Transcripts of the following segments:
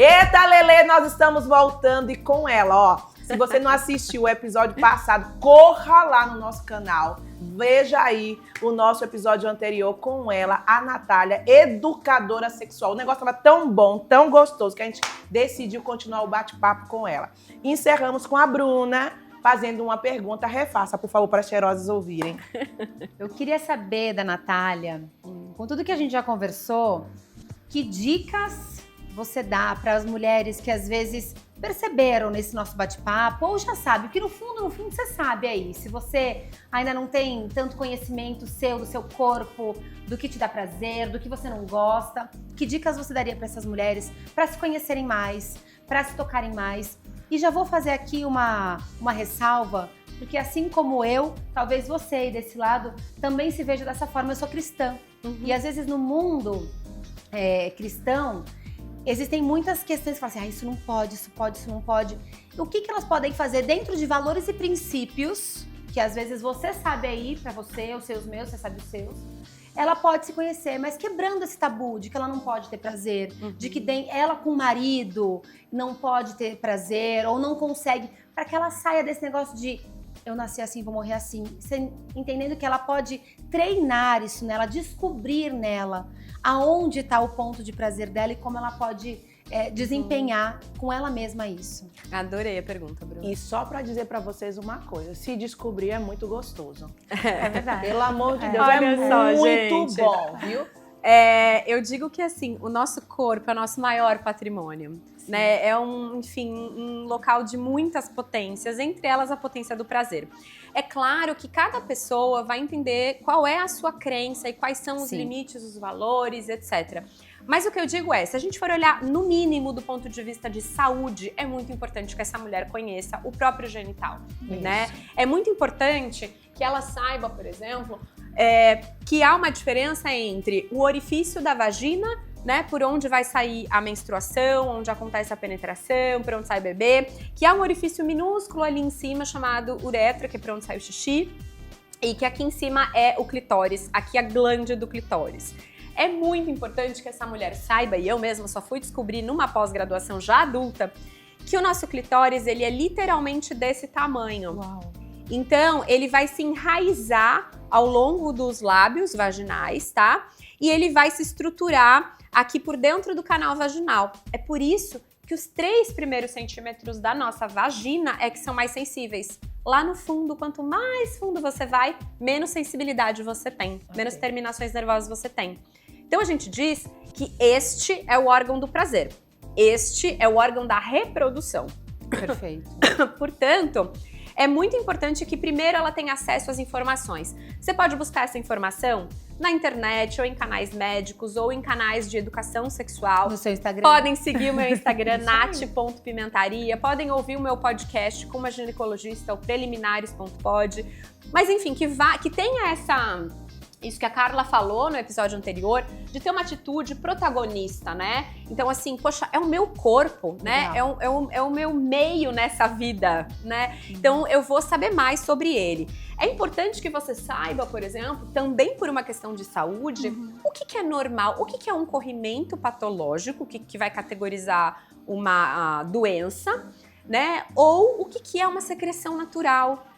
Eita, Lelê, nós estamos voltando e com ela, ó. Se você não assistiu o episódio passado, corra lá no nosso canal. Veja aí o nosso episódio anterior com ela, a Natália, educadora sexual. O negócio estava tão bom, tão gostoso, que a gente decidiu continuar o bate-papo com ela. Encerramos com a Bruna, fazendo uma pergunta. Refaça, por favor, para as cheirosas ouvirem. Eu queria saber da Natália, com tudo que a gente já conversou, que dicas você dá para as mulheres que às vezes perceberam nesse nosso bate-papo ou já sabe, porque no fundo você sabe aí, se você ainda não tem tanto conhecimento seu, do seu corpo, do que te dá prazer, do que você não gosta, que dicas você daria para essas mulheres para se conhecerem mais, para se tocarem mais? E já vou fazer aqui uma ressalva, porque assim como eu, talvez você aí desse lado também se veja dessa forma. Eu sou cristã. E às vezes no mundo cristão, existem muitas questões que falam assim, isso não pode, isso pode, isso não pode. O que elas podem fazer dentro de valores e princípios, que às vezes você sabe aí pra você, os seus meus, você sabe os seus. Ela pode se conhecer, mas quebrando esse tabu de que ela não pode ter prazer, de que ela com o marido não pode ter prazer ou não consegue, para que ela saia desse negócio de eu nasci assim, vou morrer assim. Você entendendo que ela pode treinar isso nela, descobrir nela aonde está o ponto de prazer dela e como ela pode desempenhar com ela mesma isso. Adorei a pergunta, Bruna. E só para dizer para vocês uma coisa, se descobrir é muito gostoso. É verdade. Pelo amor de Deus, Olha só, muito gente. bom, viu? Eu digo que assim, o nosso corpo é o nosso maior patrimônio. Né? É um local de muitas potências, entre elas a potência do prazer. É claro que cada pessoa vai entender qual é a sua crença e quais são os limites, os valores, etc. Mas o que eu digo é, se a gente for olhar no mínimo do ponto de vista de saúde, é muito importante que essa mulher conheça o próprio genital, né? É muito importante que ela saiba, por exemplo, que há uma diferença entre o orifício da vagina, né, por onde vai sair a menstruação, onde acontece a penetração, por onde sai o bebê, que há um orifício minúsculo ali em cima chamado uretra, que é por onde sai o xixi, e que aqui em cima é o clitóris, aqui a glândula do clitóris. É muito importante que essa mulher saiba, e eu mesma só fui descobrir numa pós-graduação já adulta, que o nosso clitóris, ele é literalmente desse tamanho. Uau. Então, ele vai se enraizar ao longo dos lábios vaginais, tá? E ele vai se estruturar aqui por dentro do canal vaginal. É por isso que os 3 primeiros centímetros da nossa vagina é que são mais sensíveis. Lá no fundo, quanto mais fundo você vai, menos sensibilidade você tem, menos terminações nervosas você tem. Então a gente diz que este é o órgão do prazer. Este é o órgão da reprodução. Perfeito. Portanto, é muito importante que primeiro ela tenha acesso às informações. Você pode buscar essa informação na internet, ou em canais médicos, ou em canais de educação sexual. No seu Instagram. Podem seguir o meu Instagram, nat.pimentaria. Podem ouvir o meu podcast com uma ginecologista, o preliminares.pod. Mas enfim, que tenha isso que a Carla falou no episódio anterior, de ter uma atitude protagonista, né? Então, assim, poxa, é o meu corpo, né? É o meu meio nessa vida, né? Então, eu vou saber mais sobre ele. É importante que você saiba, por exemplo, também por uma questão de saúde, o que é normal, o que é um corrimento patológico, que vai categorizar uma doença, né? Ou o que é uma secreção natural.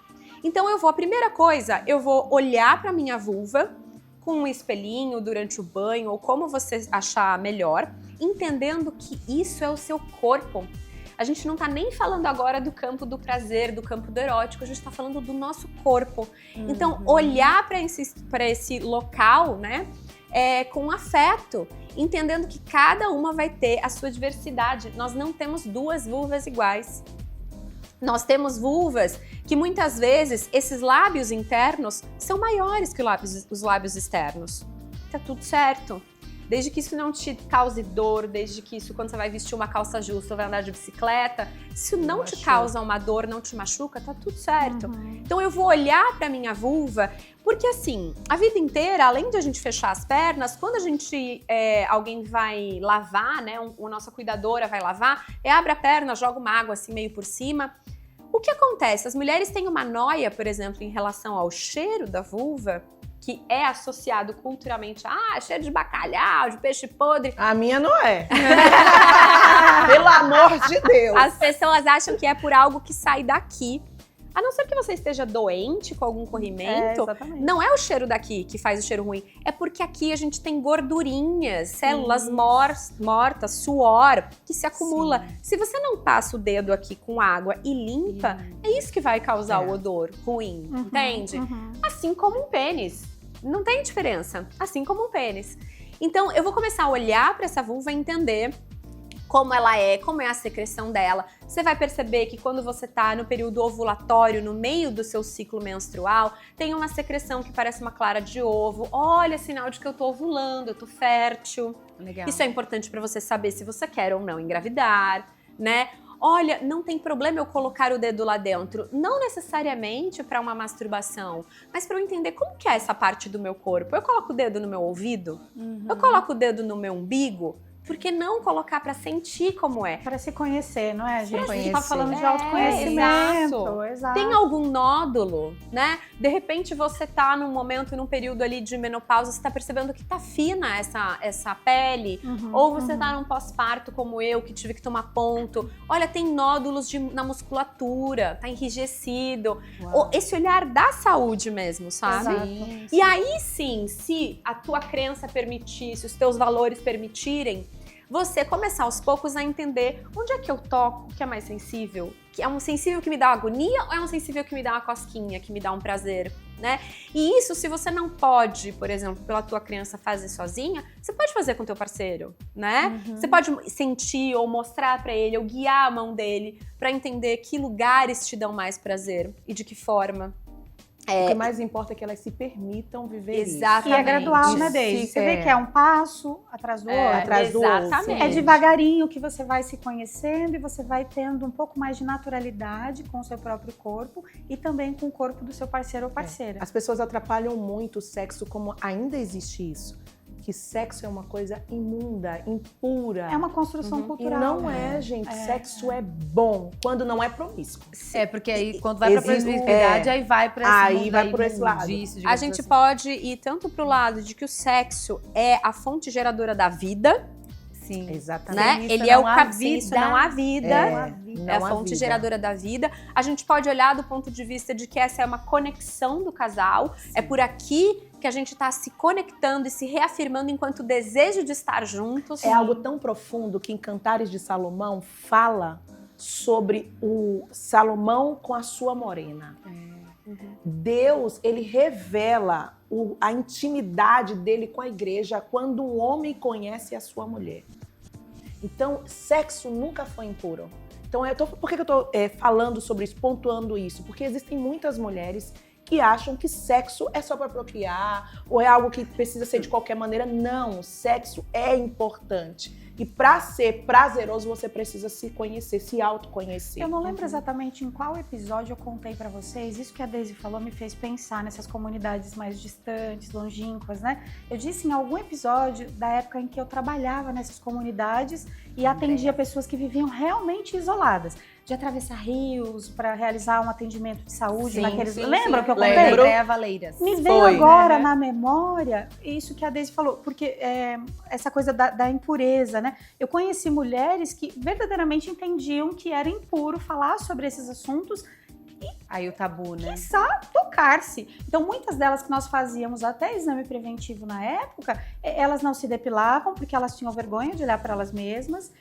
Então a primeira coisa, eu vou olhar para minha vulva com um espelhinho durante o banho ou como você achar melhor, entendendo que isso é o seu corpo. A gente não tá nem falando agora do campo do prazer, do campo do erótico, a gente tá falando do nosso corpo. Então olhar para esse local, né, com afeto, entendendo que cada uma vai ter a sua diversidade. Nós não temos 2 vulvas iguais. Nós temos vulvas que muitas vezes esses lábios internos são maiores que os lábios externos. Tá tudo certo. Desde que isso não te cause dor, desde que isso, quando você vai vestir uma calça justa ou vai andar de bicicleta, se isso não te causa uma dor, não te machuca, tá tudo certo. Então eu vou olhar pra minha vulva, porque assim, a vida inteira, além de a gente fechar as pernas, quando a gente, alguém vai lavar, né, a nossa cuidadora vai lavar, abre a perna, joga uma água assim meio por cima. O que acontece? As mulheres têm uma noia, por exemplo, em relação ao cheiro da vulva, que é associado culturalmente a cheiro de bacalhau, de peixe podre. A minha não é. Pelo amor de Deus. As pessoas acham que é por algo que sai daqui. A não ser que você esteja doente com algum corrimento, exatamente. não é o cheiro daqui que faz o cheiro ruim. É porque aqui a gente tem gordurinhas, células mortas, suor, que se acumula. Sim. Se você não passa o dedo aqui com água e limpa, é isso que vai causar o odor ruim, entende? Assim como um pênis. Não tem diferença. Assim como um pênis. Então, eu vou começar a olhar para essa vulva e entender como ela é, como é a secreção dela. Você vai perceber que quando você tá no período ovulatório, no meio do seu ciclo menstrual, tem uma secreção que parece uma clara de ovo. Olha, sinal de que eu tô ovulando, eu tô fértil. Legal. Isso é importante para você saber se você quer ou não engravidar, né? Olha, não tem problema eu colocar o dedo lá dentro, não necessariamente para uma masturbação, mas para eu entender como que é essa parte do meu corpo. Eu coloco o dedo no meu ouvido? Eu coloco o dedo no meu umbigo? Por que não colocar para sentir como é? Para se conhecer, não é, gente? A gente tá conhecer. falando de autoconhecimento. Exato. Tem algum nódulo, né? De repente você tá num momento, num período ali de menopausa, você tá percebendo que tá fina essa pele, ou você tá num pós-parto como eu, que tive que tomar ponto. Olha, tem nódulos na musculatura, tá enrijecido. Esse olhar da saúde mesmo, sabe? Exato. E aí sim, se a tua crença permitir, se os teus valores permitirem, você começar aos poucos a entender onde é que eu toco, que é mais sensível. Que é um sensível que me dá agonia ou é um sensível que me dá uma cosquinha, que me dá um prazer, né? E isso, se você não pode, por exemplo, pela tua criança fazer sozinha, você pode fazer com teu parceiro, né? Você pode sentir ou mostrar pra ele, ou guiar a mão dele pra entender que lugares te dão mais prazer e de que forma. O que mais importa é que elas se permitam viver Exatamente. E é gradual, né, Isso. Deise? Você vê que é um passo atrás do outro. Atrás do outro. Exatamente. É devagarinho que você vai se conhecendo e você vai tendo um pouco mais de naturalidade com o seu próprio corpo e também com o corpo do seu parceiro ou parceira. As pessoas atrapalham muito o sexo, como ainda existe isso. Que sexo é uma coisa imunda, impura. É uma construção E cultural. não é, gente. Sexo é bom quando não é promíscuo. É, porque aí quando vai pra Existe- promiscuidade, aí vai pra esse Aí mundo vai por esse lado. imundice, A digamos gente assim. pode ir tanto pro lado de que o sexo é a fonte geradora da vida, Sim. Exatamente. né? Sem isso Ele é o não há caminho, isso vida. não há vida. É a não há fonte vida. geradora da vida. A gente pode olhar do ponto de vista de que essa é uma conexão do casal. É por aqui que a gente tá se conectando e se reafirmando enquanto desejo de estar juntos. É algo tão profundo que em Cantares de Salomão fala sobre o Salomão com a sua morena. Deus, ele revela a intimidade dele com a igreja quando um homem conhece a sua mulher. Então, sexo nunca foi impuro. Então, por que eu tô falando sobre isso, pontuando isso? Porque existem muitas mulheres que acham que sexo é só para procriar, ou é algo que precisa ser de qualquer maneira. Não, sexo é importante. E para ser prazeroso, você precisa se conhecer, se autoconhecer. Eu não lembro exatamente em qual episódio eu contei pra vocês. Isso que a Deise falou me fez pensar nessas comunidades mais distantes, longínquas, né? Eu disse em algum episódio da época em que eu trabalhava nessas comunidades e atendia pessoas que viviam realmente isoladas. De atravessar rios para realizar um atendimento de saúde naqueles... Lembram que eu contei? Lembro. Andréa Valeiras. Me veio Foi. agora na memória isso que a Deise falou, porque essa coisa da impureza, né? Eu conheci mulheres que verdadeiramente entendiam que era impuro falar sobre esses assuntos, Aí o tabu, né? quiçá tocar-se. Então, muitas delas que nós fazíamos até exame preventivo na época, elas não se depilavam porque elas tinham vergonha de olhar para elas mesmas.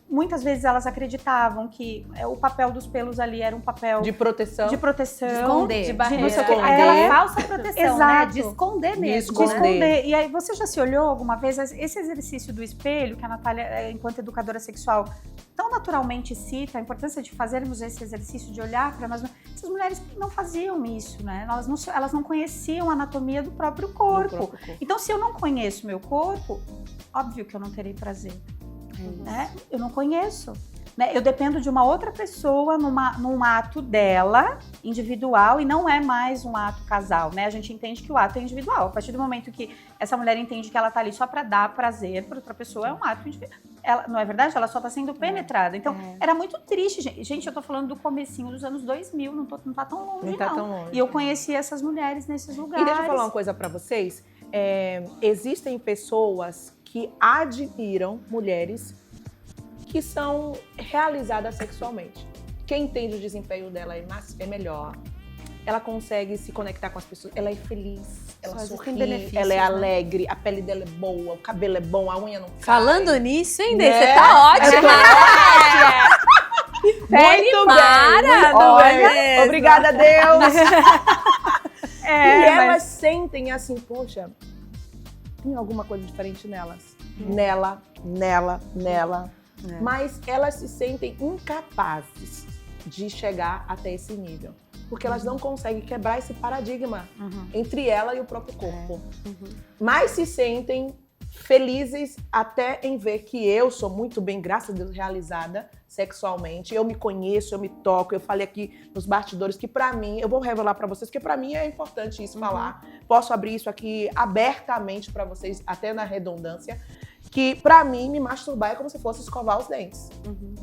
Muitas vezes elas acreditavam que o papel dos pelos ali era um papel De proteção. de proteção. De esconder. de não barreira. sei o quê. Esconder. Aí ela Falsa proteção, né? Exato. De esconder mesmo. de Esconder. esconder. E aí, você já se olhou alguma vez? Esse exercício do espelho, que a Natália, enquanto educadora sexual, tão naturalmente cita a importância de fazermos esse exercício de olhar para nós. Essas mulheres não faziam isso, né? Elas não conheciam a anatomia do próprio corpo. Então, se eu não conheço meu corpo, óbvio que eu não terei prazer. Né? Eu não conheço. né? Eu dependo de uma outra pessoa num ato dela, individual, e não é mais um ato casal, né? A gente entende que o ato é individual. A partir do momento que essa mulher entende que ela tá ali só para dar prazer para outra pessoa, é um ato individual. Não é verdade? Ela só tá sendo penetrada. Então, era muito triste, gente. Gente, eu tô falando do comecinho dos anos 2000, não tá tão longe, não. Tá tão longe. E eu conheci essas mulheres nesses lugares. E deixa eu falar uma coisa pra vocês. Existem pessoas que admiram mulheres que são realizadas sexualmente. Quem entende o desempenho dela é melhor. Ela consegue se conectar com as pessoas. Ela é feliz, ela sorri, ela é alegre, a pele dela é boa, o cabelo é bom, a unha não cai. Falando nisso, hein, Dê? Você tá ótima. Muito bem. Olha, obrigada, Deus. E elas sentem assim, poxa, tem alguma coisa diferente nelas. Nela. Mas elas se sentem incapazes de chegar até esse nível. Porque elas não conseguem quebrar esse paradigma entre ela e o próprio corpo. Mas se sentem felizes até em ver que eu sou muito bem, graças a Deus, realizada sexualmente. Eu me conheço, eu me toco. Eu falei aqui nos bastidores que pra mim, eu vou revelar pra vocês, porque pra mim é importante isso falar. Posso abrir isso aqui abertamente pra vocês, até na redundância. Que pra mim, me masturbar é como se fosse escovar os dentes.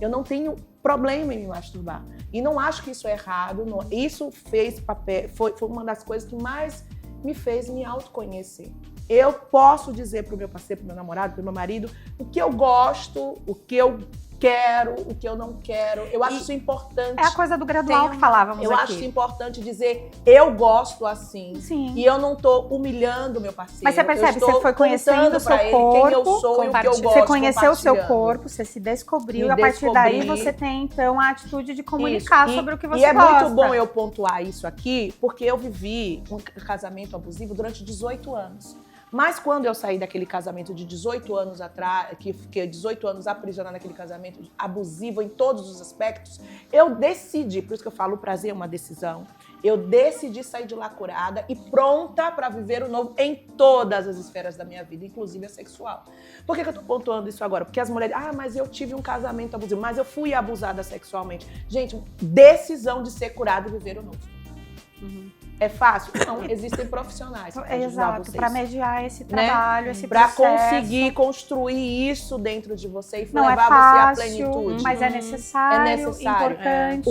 Eu não tenho problema em me masturbar. E não acho que isso é errado. Não. Isso foi uma das coisas que mais me fez me autoconhecer. Eu posso dizer pro meu parceiro, pro meu namorado, pro meu marido, o que eu gosto, o que eu quero, o que eu não quero. Eu acho isso importante. É a coisa do gradual que falávamos aqui. Eu acho importante dizer, eu gosto assim. Sim. E eu não tô humilhando o meu parceiro. Mas você percebe, você foi conhecendo o seu corpo, quem eu sou e o que eu gosto. Você conheceu o seu corpo, você se descobriu, e a partir daí você tem, então, a atitude de comunicar sobre o que você gosta. E é muito bom eu pontuar isso aqui, porque eu vivi um casamento abusivo durante 18 anos. Mas quando eu saí daquele casamento de 18 anos atrás, que fiquei 18 anos aprisionada naquele casamento abusivo em todos os aspectos, eu decidi, por isso que eu falo, o prazer é uma decisão, eu decidi sair de lá curada e pronta para viver o novo em todas as esferas da minha vida, inclusive a sexual. Por que eu tô pontuando isso agora? Porque as mulheres, mas eu tive um casamento abusivo, mas eu fui abusada sexualmente. Gente, decisão de ser curada e viver o novo. É fácil? Não, existem profissionais. Exato, para mediar esse trabalho, esse processo. Para conseguir construir isso dentro de você e levar você à plenitude. Mas é necessário, importante.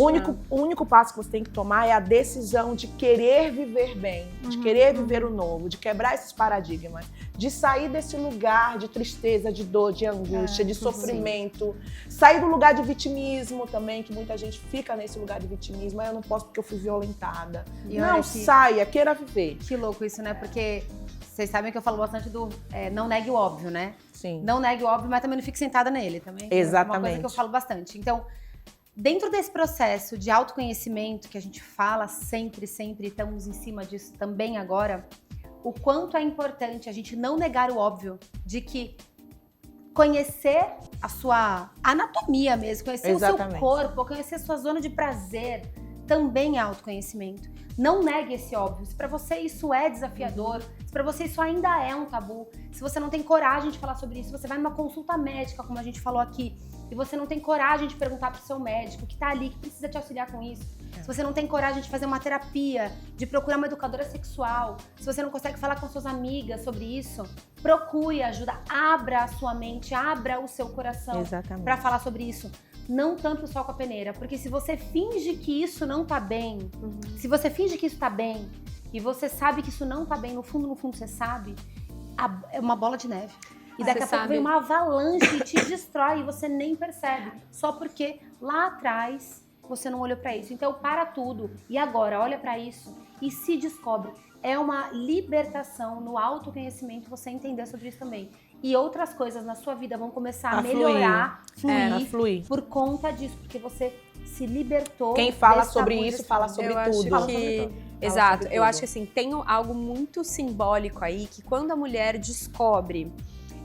O único passo que você tem que tomar é a decisão de querer viver bem, de querer viver o novo, de quebrar esses paradigmas, de sair desse lugar de tristeza, de dor, de angústia, de sofrimento. Sair do lugar de vitimismo também, que muita gente fica nesse lugar de vitimismo. Eu não posso porque eu fui violentada. Não, saia, queira viver. Que louco isso, né? Porque vocês sabem que eu falo bastante do não negue o óbvio, né? Sim. Não negue o óbvio, mas também não fique sentada nele. Também. Exatamente. É uma coisa que eu falo bastante. Então, dentro desse processo de autoconhecimento que a gente fala sempre, estamos em cima disso também agora, o quanto é importante a gente não negar o óbvio de que conhecer a sua anatomia mesmo, conhecer o seu corpo, conhecer a sua zona de prazer, também é autoconhecimento. Não negue esse óbvio. Se pra você isso é desafiador, se pra você isso ainda é um tabu, se você não tem coragem de falar sobre isso, você vai numa consulta médica, como a gente falou aqui, e você não tem coragem de perguntar pro seu médico que tá ali, que precisa te auxiliar com isso. Se você não tem coragem de fazer uma terapia, de procurar uma educadora sexual, se você não consegue falar com suas amigas sobre isso, procure ajuda, abra a sua mente, abra o seu coração pra falar sobre isso. Não tampe o sol com a peneira, porque se você finge que isso não tá bem, se você finge que isso tá bem, e você sabe que isso não tá bem, no fundo você sabe, é uma bola de neve. E daqui a pouco vem uma avalanche e te destrói e você nem percebe, só porque lá atrás você não olhou pra isso. Então para tudo e agora olha pra isso e se descobre. É uma libertação no autoconhecimento você entender sobre isso também. E outras coisas na sua vida vão começar a melhorar, fluir por conta disso, porque você se libertou. Quem fala sobre isso, fala sobre tudo. Exato. Eu acho que assim, tem algo muito simbólico aí, que quando a mulher descobre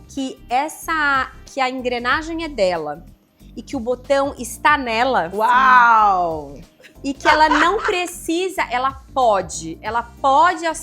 que a engrenagem é dela e que o botão está nela. Uau! e que ela não precisa, ela pode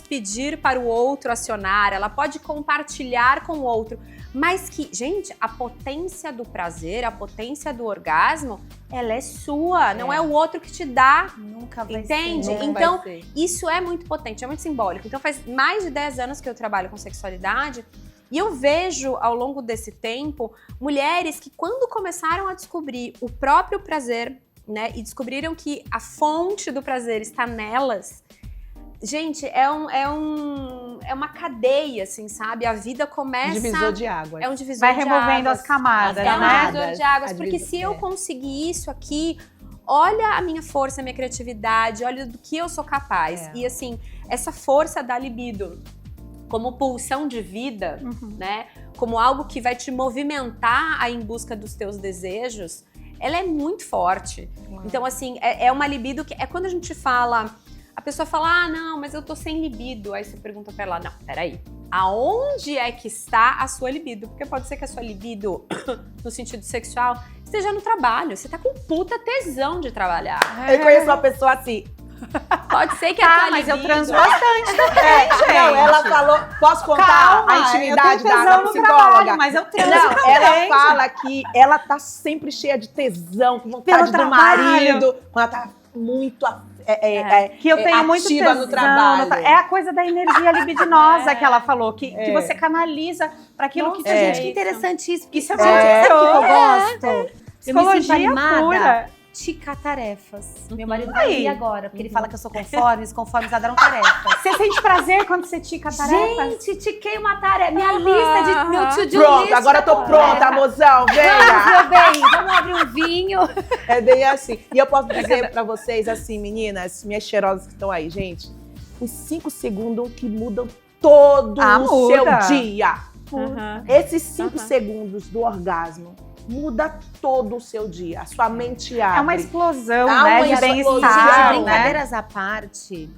pedir para o outro acionar, ela pode compartilhar com o outro, mas que, gente, a potência do prazer, a potência do orgasmo, ela é sua, não é o outro que te dá. Nunca vai Entende? ser. Então, isso é muito potente, é muito simbólico. Então, faz mais de 10 anos que eu trabalho com sexualidade e eu vejo, ao longo desse tempo, mulheres que, quando começaram a descobrir o próprio prazer, né, e descobriram que a fonte do prazer está nelas, gente, é uma cadeia, assim, sabe? A vida começa... Divisor de águas. É um divisor Vai de removendo águas. as camadas, É um né? divisor de águas, porque se eu conseguir isso aqui, olha a minha força, a minha criatividade, olha do que eu sou capaz. E assim, essa força da libido como pulsão de vida, né? Como algo que vai te movimentar a ir em busca dos teus desejos, ela é muito forte. Então, assim, é uma libido que... É quando a gente fala... A pessoa fala, não, mas eu tô sem libido. Aí você pergunta pra ela, não, peraí. Aonde é que está a sua libido? Porque pode ser que a sua libido, no sentido sexual, esteja no trabalho. Você tá com puta tesão de trabalhar. Eu conheço uma pessoa assim. Pode ser que a tua mas libido... eu transo bastante também, gente. Não, ela falou... Posso contar Calma, a intimidade eu tenho da tesão no psicóloga? trabalho, mas eu transo Não, também. ela fala que ela tá sempre cheia de tesão, com vontade Pelo do trabalho. marido. Quando ela tá muito... Que eu tenho muito ativa tesão no trabalho. É a coisa da energia libidinosa que ela falou, que você canaliza para aquilo que te Gente, que interessante isso. Porque Isso é sabe o que eu maravilhoso. gosto? Eu me sinto Psicologia animada. pura. Ticar tarefas. Meu marido Aí. vai rir agora, porque ele fala que eu sou conformes adoram tarefas. Você sente prazer quando você tica tarefas? Gente, tiquei uma tarefa. Minha lista de meu to-do Pronto, list agora eu tô tá pronta, completa. mozão, Vamos, venha. meu bem, vamos abrir um vinho. É bem assim. E eu posso dizer pra vocês, assim, meninas, minhas cheirosas que estão aí, gente, os 5 segundos que mudam todo o seu muda. dia. Uhum. Esses 5 segundos do orgasmo muda todo o seu dia. A sua mente abre. É uma explosão, Dá né? uma De explosão. bem-estar, Gente, né? brincadeiras à parte,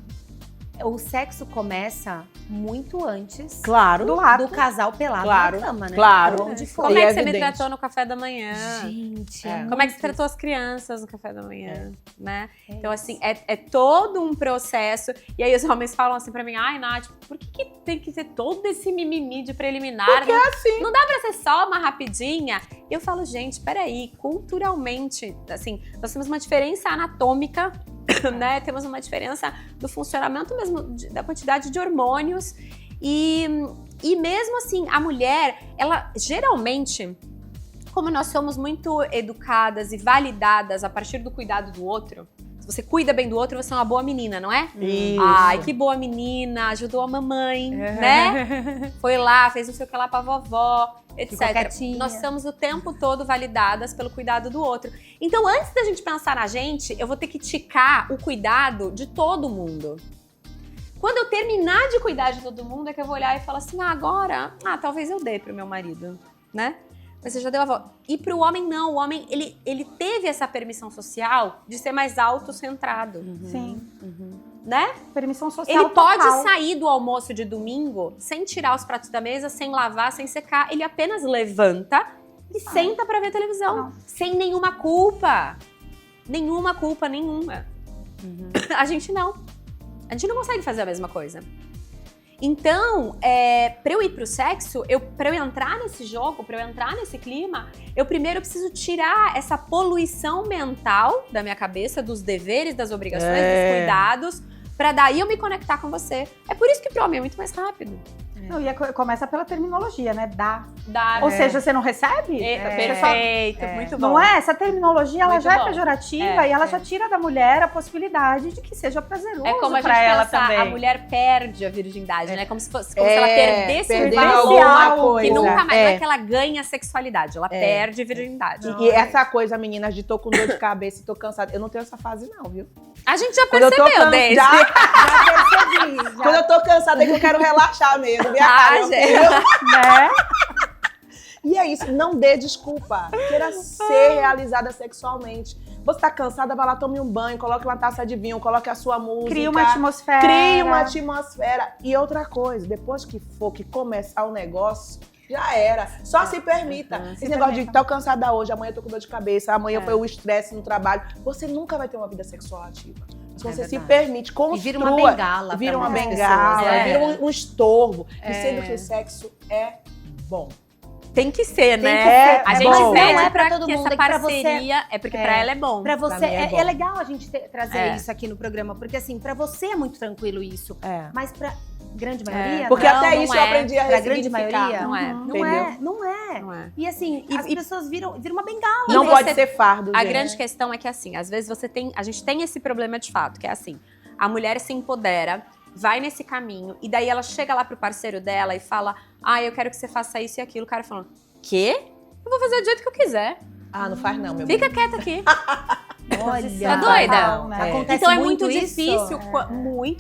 o sexo começa muito antes Claro. Do lado. do casal pelado Claro, na cama, né? claro. Ou onde for. Como E é é que você me evidente. tratou no café da manhã? Gente, Como é que você tratou as crianças no café da manhã, né? Então, assim, é todo um processo. E aí os homens falam assim pra mim, ai, Nath, por que tem que ter todo esse mimimi de preliminar? Porque não, é assim. não dá pra ser só uma rapidinha? E eu falo, gente, peraí, culturalmente, assim, nós temos uma diferença anatômica, né? Temos uma diferença do funcionamento mesmo, da quantidade de hormônios. E mesmo assim, a mulher, ela geralmente, como nós somos muito educadas e validadas a partir do cuidado do outro, se você cuida bem do outro, você é uma boa menina, não é? Isso. Ai, que boa menina, ajudou a mamãe, né? Foi lá, fez não sei o que lá pra vovó, Ficou etc. quietinha. Nós estamos o tempo todo validadas pelo cuidado do outro. Então, antes da gente pensar na gente, eu vou ter que ticar o cuidado de todo mundo. Quando eu terminar de cuidar de todo mundo, é que eu vou olhar e falar assim, agora, talvez eu dê pro meu marido, né? Mas você já deu a volta. E pro homem, não. O homem, ele teve essa permissão social de ser mais autocentrado, Sim. né? Permissão social Ele pode total. sair do almoço de domingo sem tirar os pratos da mesa, sem lavar, sem secar. Ele apenas levanta e senta pra ver televisão. Não. Sem nenhuma culpa. Nenhuma culpa, nenhuma. A gente não. A gente não consegue fazer a mesma coisa. Então, pra eu ir pro sexo, pra eu entrar nesse jogo, pra eu entrar nesse clima, eu primeiro preciso tirar essa poluição mental da minha cabeça, dos deveres, das obrigações, dos cuidados, pra daí eu me conectar com você. É por isso que pro homem é muito mais rápido. Não, e começa pela terminologia, né? Dá. Dá, Ou seja, você não recebe? perfeito, muito bom. Não é? Essa terminologia, ela Muito já é bom. pejorativa e ela já tira da mulher a possibilidade de que seja prazeroso É como a gente pra ela pensar, também. a mulher perde a virgindade, né? Como se ela perdesse um perdeu valor alguma coisa. que nunca mais, não é É. que ela ganha a sexualidade, ela perde a virgindade. E essa coisa, meninas, de tô com dor de cabeça e tô cansada. Eu não tenho essa fase, não, viu? A gente já Quando eu tô percebeu, Daisy. já percebi. Quando eu tô cansada é que eu quero relaxar mesmo. Minha cara, meu gente. filho. Né? E é isso, não dê desculpa. Queira ser realizada sexualmente. Você tá cansada, vai lá, tome um banho, coloque uma taça de vinho, coloque a sua música. Cria uma atmosfera. Crie uma atmosfera. E outra coisa, depois que começar o negócio, Já era. Só se permita. Esse negócio de tô cansada hoje, amanhã eu tô com dor de cabeça, amanhã foi o estresse no trabalho. Você nunca vai ter uma vida sexual ativa. Se você se permite, construa. E vira uma bengala. Vira uma muitas bengala, pessoas. vira um estorvo. E sendo que o sexo é bom. Tem que ser, né? ser. A É gente bom. pede Não é pra pra todo que mundo, essa é que pra você- parceria é porque pra ela é bom. Pra você, Pra mim é bom. é legal a gente trazer É. isso aqui no programa, porque assim, pra você é muito tranquilo isso. É. Mas pra grande maioria, Porque Não, até não isso eu é. aprendi a pra grande ressignificar. maioria, Não é. não Entendeu? é, não é. Não é. E assim, as pessoas viram uma bengala. Não E pode você- ser fardo, A gente. grande questão é que, assim, às vezes a gente tem esse problema de fato, que é assim, a mulher se empodera, vai nesse caminho, e daí ela chega lá pro parceiro dela e fala, eu quero que você faça isso e aquilo. O cara falando, quê? Eu vou fazer do jeito que eu quiser. Ah, não faz não, meu bem. Fica quieta aqui. Olha, Tá doida? Não, né? Acontece Então é muito isso. difícil,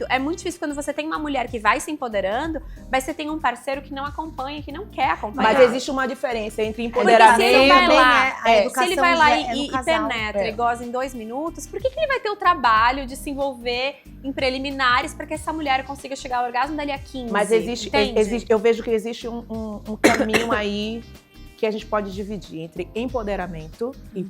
é muito difícil quando você tem uma mulher que vai se empoderando, mas você tem um parceiro que não acompanha, que não quer acompanhar. Mas existe uma diferença entre Porque se empoderamento. ele vai lá, a educação se ele vai lá já é no e casal. penetra e goza em 2 minutos, por que ele vai ter o trabalho de se envolver em preliminares para que essa mulher consiga chegar ao orgasmo dali a 15? Mas existe, entende? eu vejo que existe um caminho aí que a gente pode dividir entre empoderamento e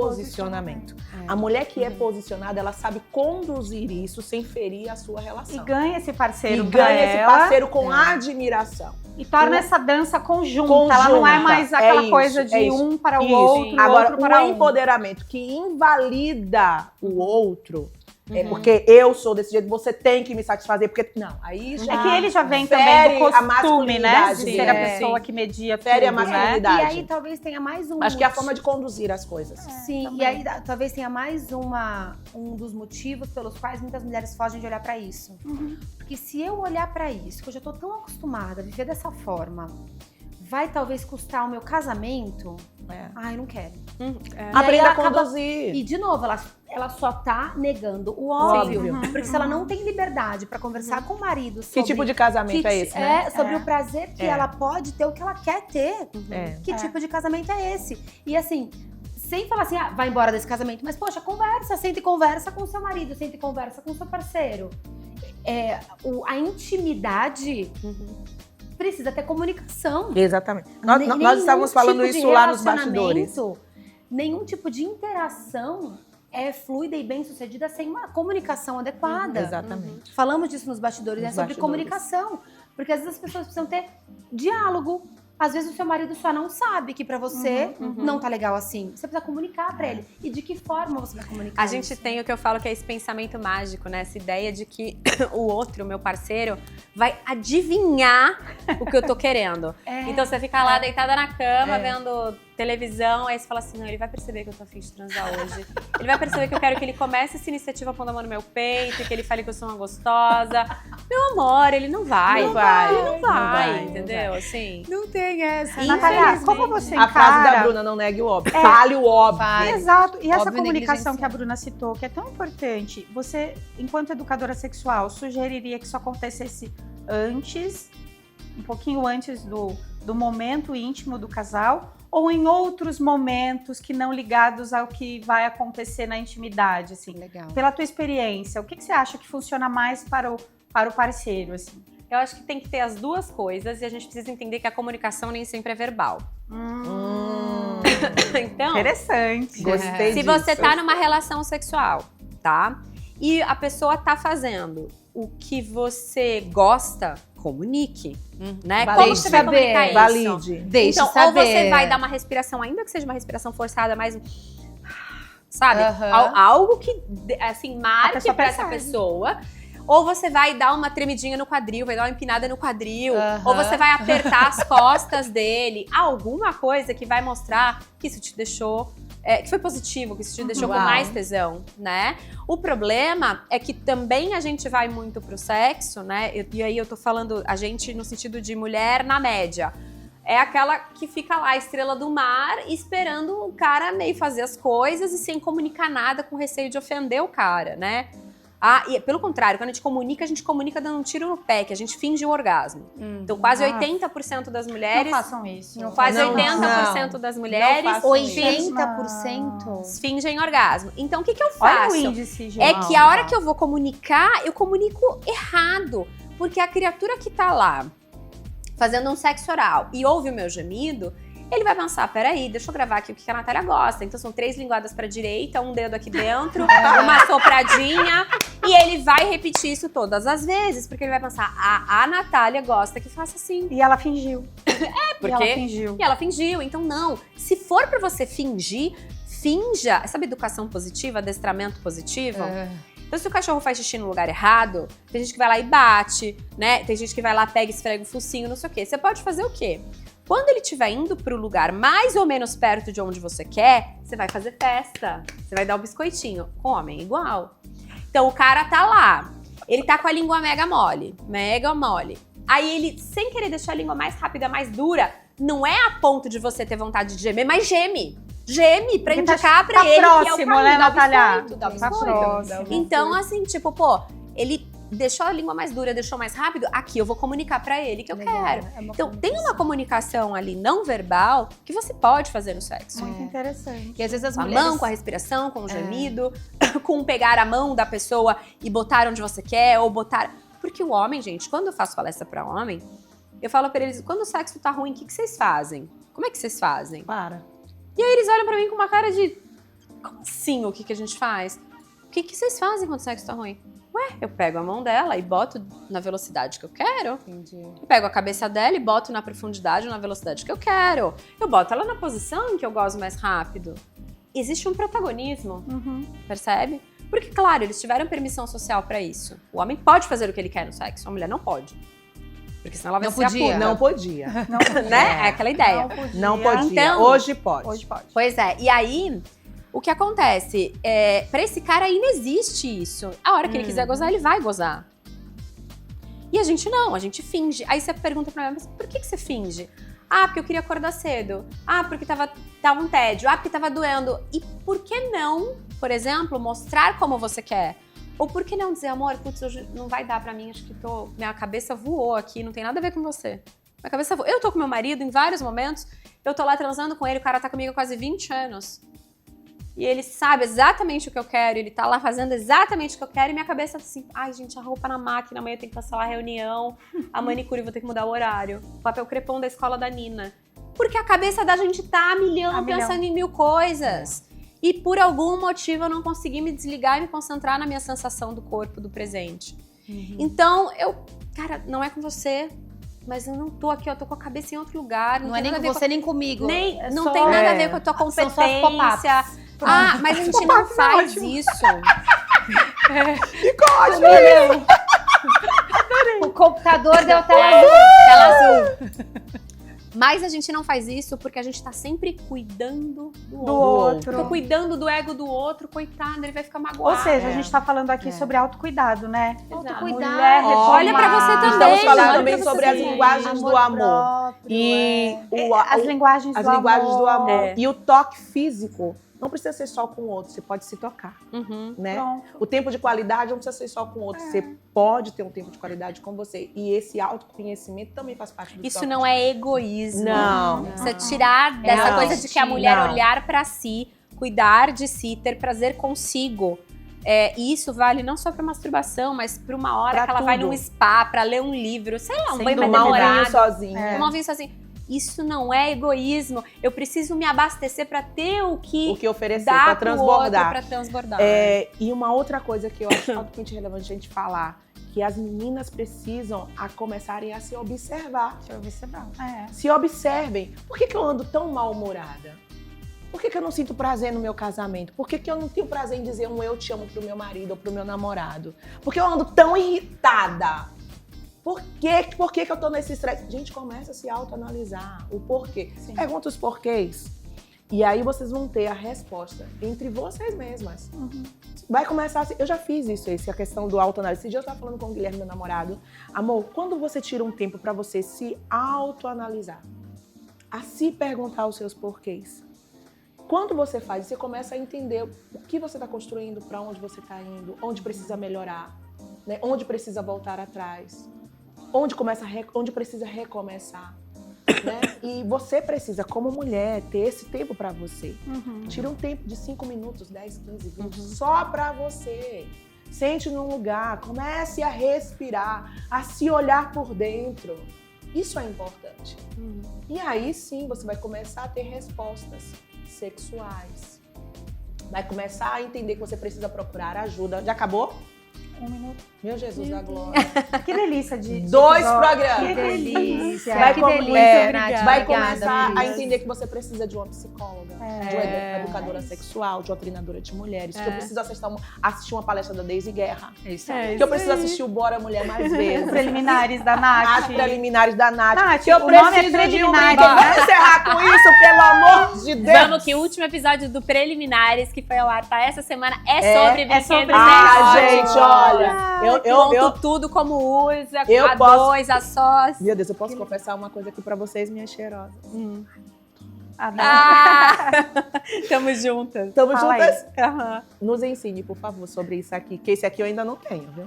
posicionamento. A mulher que é posicionada, ela sabe conduzir isso sem ferir a sua E relação. ganha esse parceiro E pra ganha esse ela, parceiro com admiração. e torna essa dança conjunta. Ela não é mais aquela isso, coisa de isso. um para o Isso. outro e Agora, outro para o um. empoderamento que invalida o outro, é porque eu sou desse jeito, você tem que me satisfazer, porque não, aí já É que ele já vem fere também do a costume, né? masculinidade De dele. ser a É. pessoa que media Fere a tudo, né? masculinidade. E aí talvez tenha mais um. Acho que é a forma de conduzir as coisas. Sim, também. e aí talvez tenha mais um dos motivos pelos quais muitas mulheres fogem de olhar pra isso. Porque se eu olhar pra isso, que eu já tô tão acostumada a viver dessa forma, vai talvez custar o meu casamento. Ai, não quero. É. aí Aprenda ela a acaba- conduzir. E de novo, ela só tá negando o óbvio. Óbvio. Porque se ela não tem liberdade pra conversar com o marido Que sobre tipo de casamento é esse, né? sobre o prazer que É. ela pode ter, o que ela quer ter. É. Que tipo de casamento é esse? E assim, sem falar assim, vai embora desse casamento, mas poxa, conversa, senta e conversa com o seu marido, senta e conversa com o seu parceiro. A intimidade precisa ter comunicação. Exatamente. Nós Nenhum estávamos falando tipo de isso lá nos bastidores. relacionamento, nenhum tipo de interação é fluida e bem sucedida sem uma comunicação adequada. Exatamente. Falamos disso nos bastidores, Nos é sobre bastidores. comunicação. Porque às vezes as pessoas precisam ter diálogo. Às vezes o seu marido só não sabe que pra você não tá legal assim. Você precisa comunicar pra ele. E de que forma você vai comunicar A gente isso? tem o que eu falo que é esse pensamento mágico, né? Essa ideia de que o outro, o meu parceiro, vai adivinhar o que eu tô querendo. Então você fica lá deitada na cama, vendo televisão, aí você fala assim, não, ele vai perceber que eu tô afim de transar hoje. Ele vai perceber que eu quero que ele comece essa iniciativa pondo a mão no meu peito, que ele fale que eu sou uma gostosa. Meu amor, ele não vai. Não vai, Ele não vai, não entendeu? Assim. Não tem essa. Natália, como você A frase da encara... Bruna, não negue o óbvio. Fale o óbvio. Exato. E essa Óbvio, comunicação negligenciar. que a Bruna citou, que é tão importante, você, enquanto educadora sexual, sugeriria que isso acontecesse antes, um pouquinho antes do momento íntimo do casal, ou em outros momentos que não ligados ao que vai acontecer na intimidade, assim? Legal. Pela tua experiência, o que você acha que funciona mais para o parceiro, assim? Eu acho que tem que ter as duas coisas e a gente precisa entender que a comunicação nem sempre é verbal. Então, Gostei Interessante. se disso. você tá numa relação sexual, tá? E a pessoa tá fazendo o que você gosta, comunique, né? Valide. Como você vai comunicar isso? Valide. Deixa Então, saber. ou você vai dar uma respiração, ainda que seja uma respiração forçada, mas sabe? Aham. Algo que, assim, marque pessoa pra essa percebe. pessoa. Ou você vai dar uma tremidinha no quadril, vai dar uma empinada no quadril. Aham. Ou você vai apertar as costas dele. Alguma coisa que vai mostrar que isso te deixou... que foi positivo, que isso te deixou com Uau. mais tesão, né? O problema é que também a gente vai muito pro sexo, né? E aí eu tô falando a gente no sentido de mulher na média. É aquela que fica lá, estrela do mar, esperando o cara meio fazer as coisas e sem comunicar nada, com receio de ofender o cara, né? E pelo contrário, quando a gente comunica dando um tiro no pé, que a gente finge o orgasmo. Então quase 80% das Não mulheres... façam isso. Quase Não, 80% das mulheres Não façam isso. 80%. fingem orgasmo. Então, o que eu Olha faço? o índice, gente. É que a hora que eu vou comunicar, eu comunico errado. Porque a criatura que tá lá, fazendo um sexo oral e ouve o meu gemido, ele vai pensar, peraí, deixa eu gravar aqui o que a Natália gosta. Então são 3 linguadas pra direita, um dedo aqui dentro, uma sopradinha. E ele vai repetir isso todas as vezes, porque ele vai pensar, a Natália gosta que faça assim. E ela fingiu. Porque... E ela fingiu. Então não, se for pra você fingir, finja. Sabe educação positiva, adestramento positivo? Então, se o cachorro faz xixi no lugar errado, tem gente que vai lá e bate, né? Tem gente que vai lá, pega e esfrega o focinho, não sei o quê. Você pode fazer o quê? Quando ele estiver indo pro lugar mais ou menos perto de onde você quer, você vai fazer festa. Você vai dar o biscoitinho. Com homem igual. Então, o cara tá lá. Ele tá com a língua mega mole. Mega mole. Aí ele, sem querer deixar a língua mais rápida, mais dura, não é a ponto de você ter vontade de gemer, mas geme. Geme pra Porque indicar pra tá ele próximo, que é o caminho, né, dá Natália? biscoito, dá Tá biscoito. próximo. Então, assim, tipo, pô, ele deixou a língua mais dura, deixou mais rápido, aqui eu vou comunicar pra ele que eu quero. Então, tem uma comunicação ali não verbal que você pode fazer no sexo. Muito interessante. E às vezes as Com a mulheres... mão, com a respiração, com o gemido, com pegar a mão da pessoa e botar onde você quer, ou botar... Porque o homem, gente, quando eu faço palestra pra homem, eu falo pra eles, quando o sexo tá ruim, o que vocês fazem? Como é que vocês fazem? Para. E aí eles olham pra mim com uma cara de... Como assim, o que a gente faz? O que vocês fazem quando o sexo tá ruim? Ué, eu pego a mão dela e boto na velocidade que eu quero. Entendi. Eu pego a cabeça dela e boto na profundidade, na velocidade que eu quero. Eu boto ela na posição em que eu gosto mais rápido. Existe um protagonismo, percebe? Porque, claro, eles tiveram permissão social pra isso. O homem pode fazer o que ele quer no sexo, a mulher não pode. Porque senão ela vai Não ser a podia. puta. Não podia. Não, Né? É aquela ideia. Não podia. Então- Hoje pode. Hoje pode. Pois é, e aí, o que acontece? Pra esse cara aí não existe isso. A hora que ele quiser gozar, ele vai gozar. E a gente não, a gente finge. Aí você pergunta pra mim, mas por que você finge? Ah, porque eu queria acordar cedo. Ah, porque tava um tédio. Ah, porque tava doendo. E por que não, por exemplo, mostrar como você quer? Ou por que não dizer, amor, putz, hoje não vai dar pra mim, acho que minha cabeça voou aqui, não tem nada a ver com você. Minha cabeça voou. Eu tô com meu marido em vários momentos, eu tô lá transando com ele, o cara tá comigo há quase 20 anos. E ele sabe exatamente o que eu quero, ele tá lá fazendo exatamente o que eu quero, e minha cabeça tá assim, ai gente, a roupa na máquina, amanhã eu tenho que cancelar a reunião, a manicure eu vou ter que mudar o horário, o papel crepom da escola da Nina. Porque a cabeça da gente tá a milhão, pensando em 1000 coisas. E por algum motivo eu não consegui me desligar e me concentrar na minha sensação do corpo, do presente. Então, cara, não é com você, mas eu não tô aqui, eu tô com a cabeça em outro lugar. Não é nem com você, nem comigo. Não tem nada a ver com a tua São só as competência. pop-ups. Ah, mas a gente não faz isso. Ficou ótimo. O computador deu tela azul. Tela azul. Mas a gente não faz isso porque a gente tá sempre cuidando do outro. Tô cuidando do ego do outro, coitado, ele vai ficar magoado. Ou seja, a gente tá falando aqui sobre autocuidado, né? Autocuidado. Mulher Olha pra você retomar. também. Estamos falando olha também pra você sobre as também. linguagens do amor. Próprio, E as linguagens as do linguagens do amor. É. E o toque físico não precisa ser só com o outro, você pode se tocar, Uhum. né? Pronto. O tempo de qualidade não precisa ser só com o outro, você pode ter um tempo de qualidade com você. E esse autoconhecimento também faz parte do Isso toque. não é egoísmo. Não. Você tirar dessa Não. coisa de que a mulher Não. olhar pra si, cuidar de si, ter prazer consigo. E isso vale não só pra masturbação, mas pra uma hora Pra que ela vai tudo. num spa, pra ler um livro, sei lá, um Sem banho mais Tomar um demorado. vinho sozinho. Tomar um vinho sozinho. Isso não é egoísmo. Eu preciso me abastecer pra ter o que O que oferecer dar para pro outro transbordar. pra transbordar. E uma outra coisa que eu acho altamente relevante a gente falar, que as meninas precisam começarem a se observar. Deixa eu observar. Se observem. Por que eu ando tão mal-humorada? Por que eu não sinto prazer no meu casamento? Por que eu não tenho prazer em dizer um eu te amo pro meu marido ou pro meu namorado? Por que eu ando tão irritada? Por que eu tô nesse estresse? Gente, começa a se autoanalisar o porquê. Sim. Pergunta os porquês. E aí vocês vão ter a resposta entre vocês mesmas. Vai começar assim. Eu já fiz isso, a questão do autoanálise. Esse dia eu tava falando com o Guilherme, meu namorado. Amor, quando você tira um tempo pra você se autoanalisar, a se perguntar os seus porquês, quando você faz, você começa a entender o que você está construindo, para onde você está indo, onde precisa melhorar, né? Onde precisa voltar atrás, onde precisa recomeçar. Né? E você precisa, como mulher, ter esse tempo para você. Tira um tempo de 5 minutos, 10, 15, 20, só para você. Sente num lugar, comece a respirar, a se olhar por dentro. Isso é importante. E aí sim você vai começar a ter respostas sexuais. Vai começar a entender que você precisa procurar ajuda. Já acabou? 1 minuto. Meu Jesus da glória. Que delícia de 2 episódio. programas. Que delícia. Vai, Que com- delícia, Nath, Obrigada, vai obrigada, começar a Luiz. entender que você precisa de uma psicóloga, de uma educadora sexual, de uma treinadora de mulheres, que eu preciso assistir uma palestra da Deise Guerra, É isso É aí. que eu preciso assistir o Bora Mulher mais vezes. Preliminares da As Nath. preliminares da Nath. Nath, que eu o nome é preciso de um preliminares, brinquedo. né? Vamos encerrar com isso, pelo amor de Deus. Vamos que o último episódio do Preliminares, que foi ao ar tá essa semana, é sobre brinquedos sobre Ah, eróticos. gente, olha. Eu Conto tudo como usa, Eu a posso- 2, a sós. Meu Deus, eu posso confessar uma coisa aqui pra vocês, minhas cheirosas. Ah, não. Ah! Tamo juntas. Estamos Fala juntas? Aham. Nos ensine, por favor, sobre isso aqui, que esse aqui eu ainda não tenho, viu?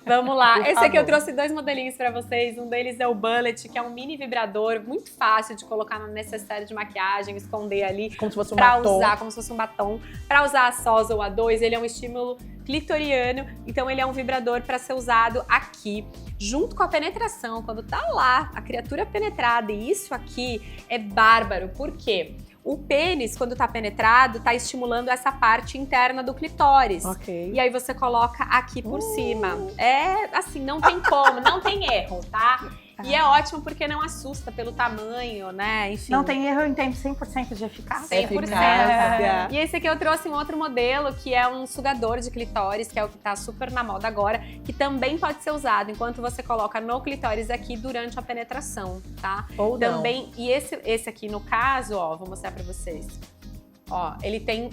Vamos lá. Por Esse aqui eu favor. trouxe 2 modelinhos pra vocês. Um deles é o Bullet, que é um mini vibrador muito fácil de colocar no necessário de maquiagem, esconder ali. Como se fosse um Pra batom. usar como se fosse um batom. Pra usar a sós ou a 2, ele é um estímulo clitoriano, então ele é um vibrador pra ser usado aqui, junto com a penetração, quando tá lá a criatura penetrada. E isso aqui é bárbaro, por quê? O pênis, quando tá penetrado, tá estimulando essa parte interna do clitóris. Ok. E aí você coloca aqui por cima. É assim, não tem como, não tem erro, tá? E é ótimo porque não assusta pelo tamanho, né? Enfim. Não tem erro, eu entendo 100% de eficácia. 100%. Eficácia. E esse aqui eu trouxe um outro modelo, que é um sugador de clitóris, que é o que tá super na moda agora, que também pode ser usado enquanto você coloca no clitóris aqui durante a penetração, tá? Ou não. Também, e esse aqui no caso, ó, vou mostrar pra vocês. Ó, ele tem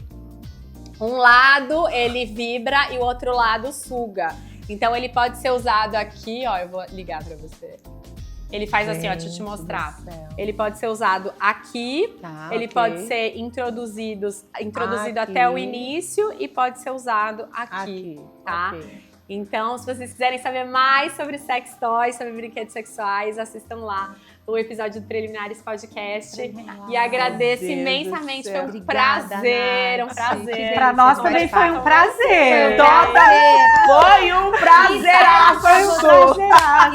um lado, ele vibra e o outro lado suga. Então ele pode ser usado aqui, ó, eu vou ligar pra você. Ele faz assim, ó, deixa eu te mostrar. Ele pode ser usado aqui, Tá. ele ok. pode ser introduzido Aqui. até o início e pode ser usado aqui, tá? ok. Então, se vocês quiserem saber mais sobre sex toys, sobre brinquedos sexuais, assistam lá o episódio do Preliminares Podcast. E agradeço Deus imensamente, do foi céu. um Obrigada, prazer, um Nath. prazer. Pra nós Bom também bate-papo. foi um prazer. Foi um prazeraço!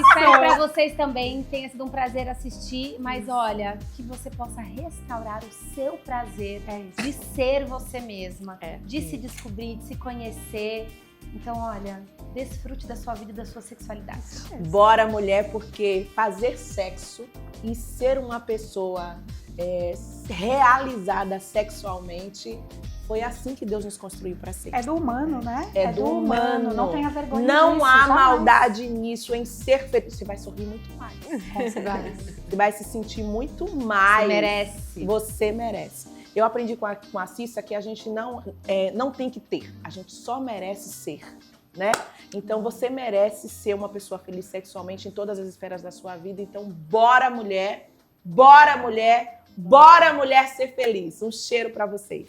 Espero pra vocês também tenha sido um prazer assistir, mas olha, que você possa restaurar o seu prazer de ser você mesma, de se descobrir, de se conhecer. Então, olha, desfrute da sua vida e da sua sexualidade. Bora, mulher, porque fazer sexo e ser uma pessoa realizada sexualmente foi assim que Deus nos construiu para ser. É do humano, né? É do humano. Não tenha vergonha Não disso, há jamais. maldade nisso, em ser feliz. Você vai sorrir muito mais. Você Você vai se sentir muito mais. merece. Você merece. Eu aprendi com a Cissa que a gente não tem que ter, a gente só merece ser, né? Então você merece ser uma pessoa feliz sexualmente em todas as esferas da sua vida. Então bora mulher, bora mulher, bora mulher ser feliz. Um cheiro pra vocês.